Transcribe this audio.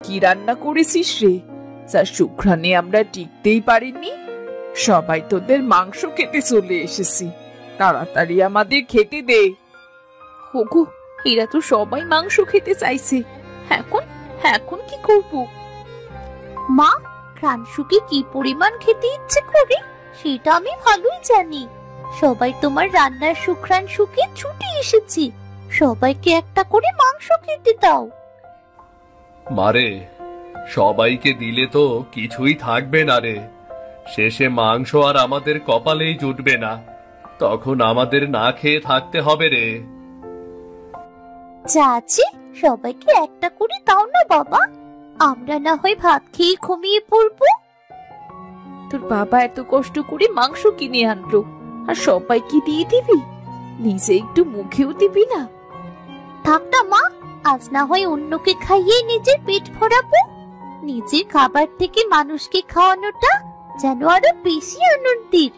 কি রান্না করেছিস রে, যা সুঘ্রাণে আমরা টিকতেই পারিনি। সবাই তোদের মাংস খেতে চলে এসেছি, তাড়াতাড়ি আমাদের খেতে দে। ওগো, এরা তো সবাই মাংস খেতে চাইছে। এখন এখন কি করব? মা, প্রাণশুকে কি পরিমাণ খেতে ইচ্ছে করে সেটা আমি ভালোই জানি। সবাই তোমার রান্নার সুঘ্রাণ শুকে ছুটে এসেছে। সবাইকে একটা করে মাংস খেতে দাও। মারে, সবাইকে দিলে তো কিছুই থাকবে না রে। শেষে মাংস আর আমাদের কপালেই জুটবে না, তখন আমাদের না খেয়ে থাকতে হবে রে। যা আছে সবাইকে একটা করে দাও না বাবা, আমরা না হয় ভাত খেয়ে ঘুমিয়ে পড়বো। তোর বাবা এত কষ্ট করে মাংস কিনে আনলো, আর সবাইকে দিয়ে দিবি? নিজে একটু মুখেও দিবি না? থাক না মা, আজ না হয় অন্যকে খাইয়ে নিজের পেট ভরাবো। নিজের খাবার থেকে মানুষকে খাওয়ানোটা যেন আরো বেশি আনন্দের।